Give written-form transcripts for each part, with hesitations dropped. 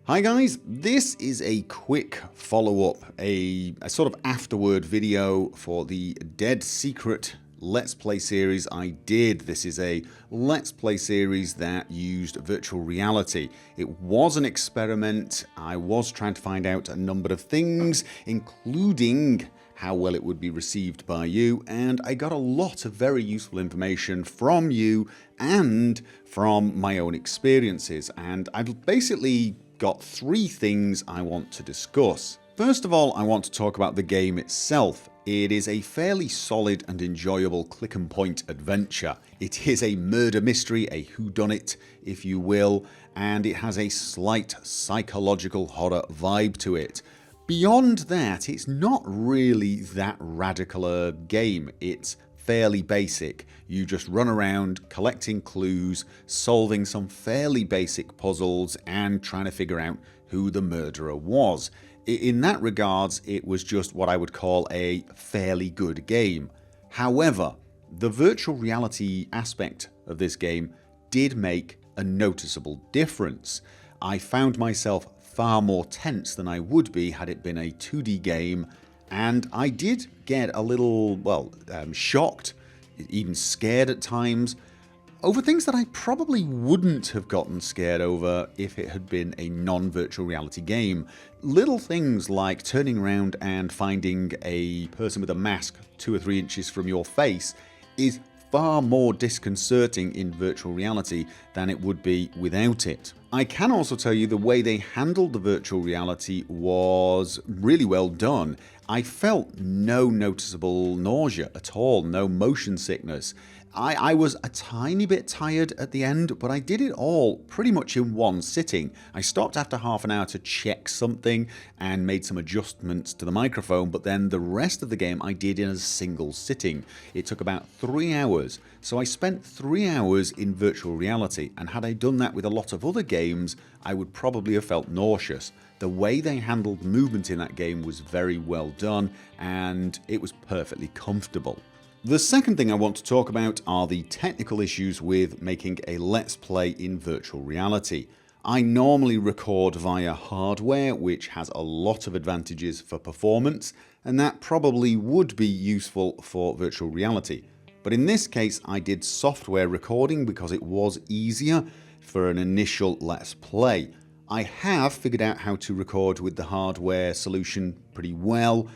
Hi guys, this is a quick follow-up, a sort of afterward video for the Dead Secret Let's Play series I did. This is a Let's Play series that used virtual reality. It was an experiment. I was trying to find out a number of things, including how well it would be received by you, and I got a lot of very useful information from you and from my own experiences, and I've basically got three things I want to discuss. First of all, I want to talk about the game itself. It is a fairly solid and enjoyable click and point adventure. It is a murder mystery, a whodunit if you will, and it has a slight psychological horror vibe to it. Beyond that, it's not really that radical a game. It's fairly basic. You just run around collecting clues, solving some fairly basic puzzles, and trying to figure out who the murderer was. In that regards, it was just what I would call a fairly good game. However, the virtual reality aspect of this game did make a noticeable difference. I found myself far more tense than I would be had it been a 2D game, and I did get a little, shocked, even scared at times, over things that I probably wouldn't have gotten scared over if it had been a non-virtual reality game. Little things like turning around and finding a person with a mask 2 or 3 inches from your face is far more disconcerting in virtual reality than it would be without it. I can also tell you the way they handled the virtual reality was really well done. I felt no noticeable nausea at all, no motion sickness. I was a tiny bit tired at the end, but I did it all pretty much in one sitting. I stopped after half an hour to check something and made some adjustments to the microphone, but then the rest of the game I did in a single sitting. It took about 3 hours, so I spent 3 hours in virtual reality, and had I done that with a lot of other games, I would probably have felt nauseous. The way they handled movement in that game was very well done, and it was perfectly comfortable. The second thing I want to talk about are the technical issues with making a Let's Play in virtual reality. I normally record via hardware, which has a lot of advantages for performance, and that probably would be useful for virtual reality. But in this case, I did software recording because it was easier for an initial Let's Play. I have figured out how to record with the hardware solution pretty well.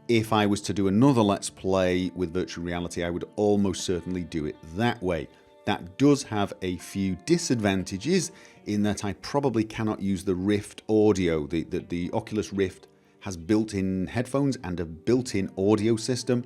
If I was to do another Let's Play with virtual reality, I would almost certainly do it that way. That does have a few disadvantages in that I probably cannot use the Rift audio. The Oculus Rift has built-in headphones and a built-in audio system.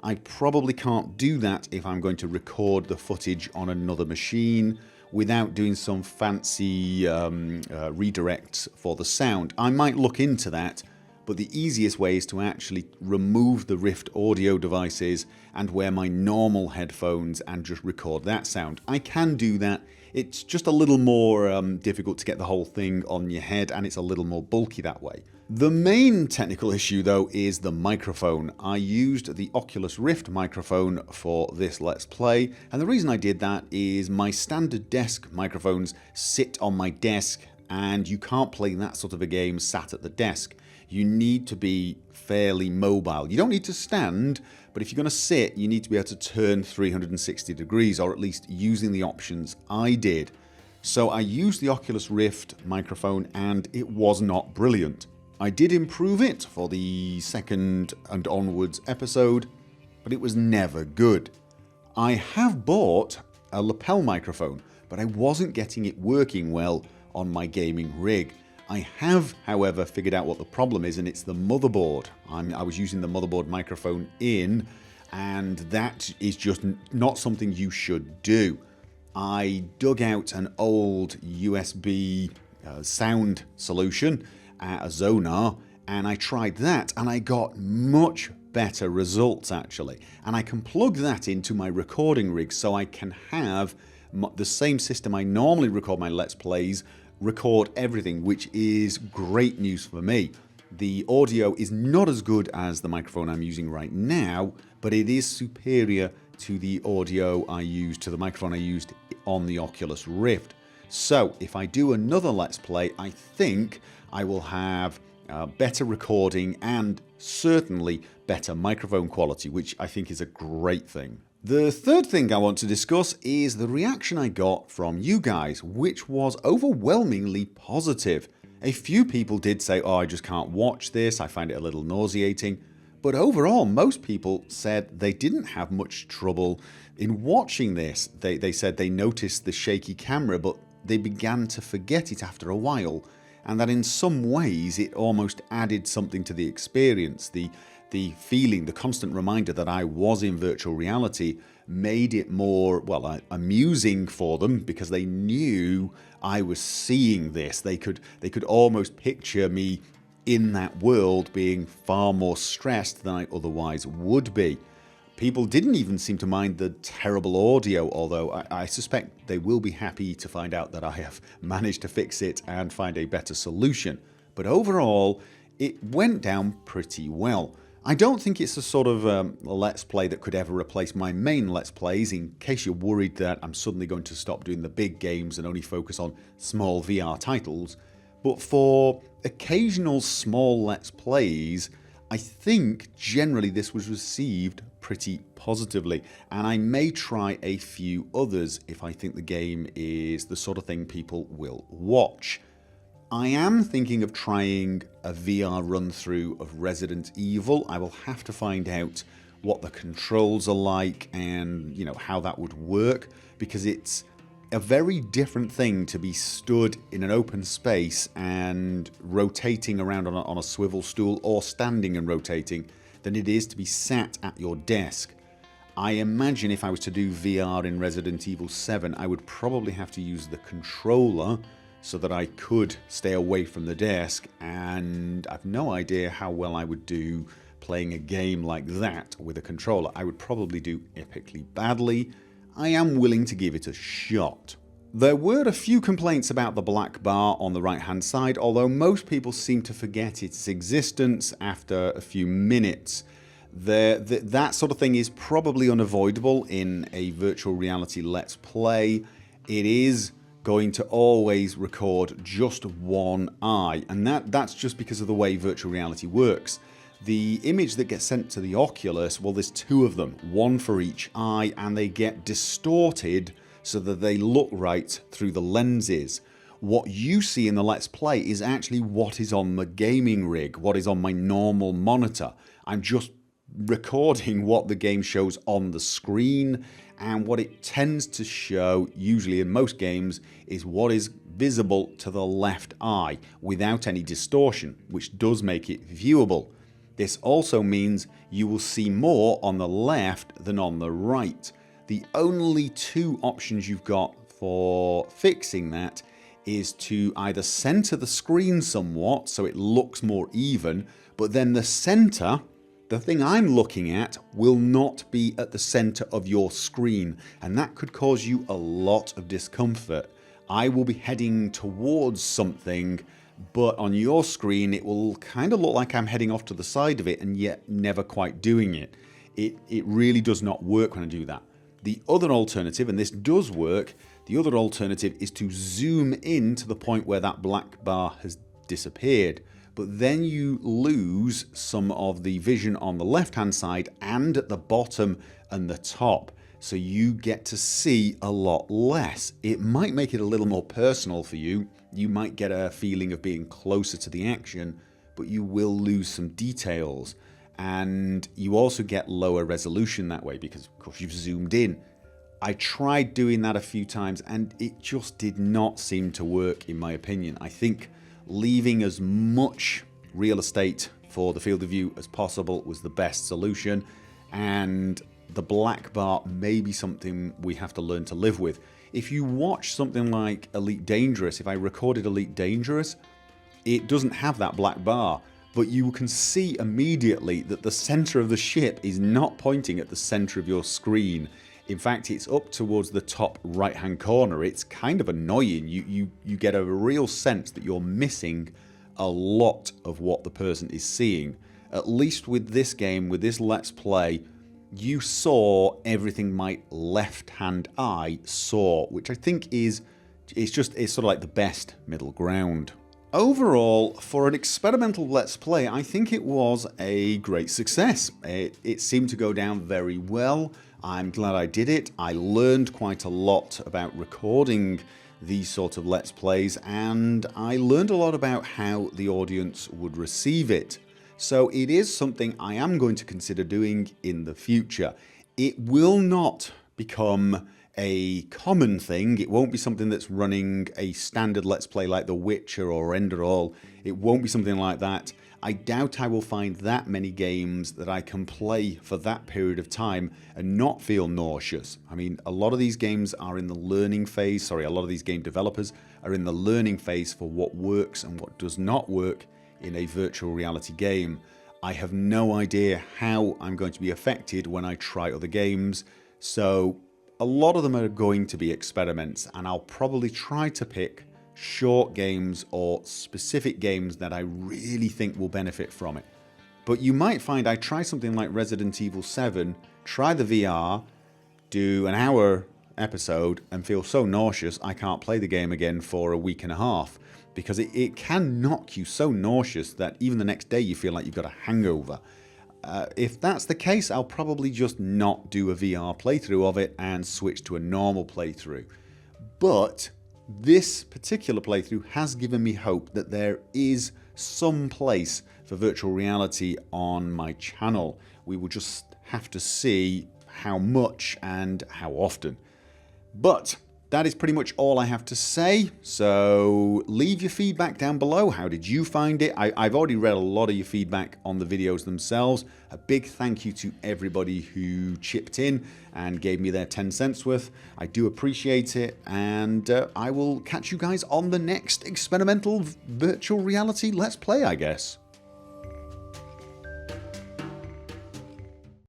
I probably can't do that if I'm going to record the footage on another machine without doing some fancy redirects for the sound. I might look into that, but the easiest way is to actually remove the Rift audio devices and wear my normal headphones and just record that sound. I can do that. It's just a little more difficult to get the whole thing on your head, and it's a little more bulky that way. The main technical issue though is the microphone. I used the Oculus Rift microphone for this Let's Play, and the reason I did that is my standard desk microphones sit on my desk, and you can't play that sort of a game sat at the desk. You need to be fairly mobile. You don't need to stand, but if you're going to sit, you need to be able to turn 360 degrees, or at least using the options I did. So I used the Oculus Rift microphone, and it was not brilliant. I did improve it for the second and onwards episode, but it was never good. I have bought a lapel microphone, but I wasn't getting it working well on my gaming rig. I have, however, figured out what the problem is, and it's the motherboard. I was using the motherboard microphone in, and that is just not something you should do. I dug out an old USB sound solution, a Zonar, and I tried that, and I got much better results actually. And I can plug that into my recording rig, so I can have the same system I normally record my Let's Plays record everything, which is great news for me. The audio is not as good as the microphone I'm using right now, but it is superior to the audio I used, to the microphone I used on the Oculus Rift. So if I do another Let's Play, I think I will have better recording and certainly better microphone quality, which I think is a great thing. The third thing I want to discuss is the reaction I got from you guys, which was overwhelmingly positive. A few people did say, oh, I just can't watch this, I find it a little nauseating. But overall, most people said they didn't have much trouble in watching this. They said they noticed the shaky camera, but they began to forget it after a while, and that in some ways it almost added something to the experience. The feeling, the constant reminder that I was in virtual reality made it more, well, amusing for them, because they knew I was seeing this. They could almost picture me in that world being far more stressed than I otherwise would be. People didn't even seem to mind the terrible audio, although I suspect they will be happy to find out that I have managed to fix it and find a better solution. But overall, it went down pretty well. I don't think it's a sort of Let's Play that could ever replace my main Let's Plays, in case you're worried that I'm suddenly going to stop doing the big games and only focus on small VR titles. But for occasional small Let's Plays, I think generally this was received pretty positively, and I may try a few others if I think the game is the sort of thing people will watch. I am thinking of trying a VR run through of Resident Evil. I will have to find out what the controls are like and, you know, how that would work, because it's a very different thing to be stood in an open space and rotating around on a swivel stool, or standing and rotating, than it is to be sat at your desk. I imagine if I was to do VR in Resident Evil 7, I would probably have to use the controller so that I could stay away from the desk, and I've no idea how well I would do playing a game like that with a controller. I would probably do epically badly. I am willing to give it a shot. There were a few complaints about the black bar on the right hand side, although most people seem to forget its existence after a few minutes. That sort of thing is probably unavoidable in a virtual reality Let's Play. It is going to always record just one eye, and that's just because of the way virtual reality works. The image that gets sent to the Oculus, well, there's two of them, one for each eye, and they get distorted so that they look right through the lenses. What you see in the Let's Play is actually what is on the gaming rig, what is on my normal monitor. I'm just recording what the game shows on the screen, and what it tends to show, usually in most games, is what is visible to the left eye without any distortion, which does make it viewable. This also means you will see more on the left than on the right. The only two options you've got for fixing that is to either center the screen somewhat so it looks more even, but then the center, the thing I'm looking at, will not be at the center of your screen, and that could cause you a lot of discomfort. I will be heading towards something, but on your screen it will kind of look like I'm heading off to the side of it and yet never quite doing it. It really does not work when I do that. The other alternative, and this does work, the other alternative is to zoom in to the point where that black bar has disappeared. But then you lose some of the vision on the left hand side and at the bottom and the top. So you get to see a lot less. It might make it a little more personal for you. You might get a feeling of being closer to the action, but you will lose some details. And you also get lower resolution that way because, of course, you've zoomed in. I tried doing that a few times and it just did not seem to work, in my opinion. I think leaving as much real estate for the field of view as possible was the best solution, and the black bar may be something we have to learn to live with. If you watch something like Elite Dangerous, if I recorded Elite Dangerous, it doesn't have that black bar, but you can see immediately that the center of the ship is not pointing at the center of your screen. In fact, it's up towards the top right hand corner. It's kind of annoying. You get a real sense that you're missing a lot of what the person is seeing. At least with this game, with this Let's Play, you saw everything my left hand eye saw, which I think is it's sort of like the best middle ground. Overall, for an experimental Let's Play, I think it was a great success. It seemed to go down very well. I'm glad I did it. I learned quite a lot about recording these sort of Let's Plays, and I learned a lot about how the audience would receive it. So it is something I am going to consider doing in the future. It will not become a common thing. It won't be something that's running a standard Let's Play like The Witcher or Enderall. It won't be something like that. I doubt I will find that many games that I can play for that period of time and not feel nauseous. I mean, a lot of these games are in the learning phase. A lot of these game developers are in the learning phase for what works and what does not work in a virtual reality game. I have no idea how I'm going to be affected when I try other games. So a lot of them are going to be experiments, and I'll probably try to pick short games or specific games that I really think will benefit from it. But you might find I try something like Resident Evil 7, try the VR, do an hour episode and feel so nauseous I can't play the game again for a week and a half, because it can knock you so nauseous that even the next day you feel like you've got a hangover. If that's the case, I'll probably just not do a VR playthrough of it and switch to a normal playthrough. But this particular playthrough has given me hope that there is some place for virtual reality on my channel. We will just have to see how much and how often. But that is pretty much all I have to say, so leave your feedback down below. How did you find it? I've already read a lot of your feedback on the videos themselves. A big thank you to everybody who chipped in and gave me their 10 cents worth. I do appreciate it, and I will catch you guys on the next experimental virtual reality Let's Play, I guess.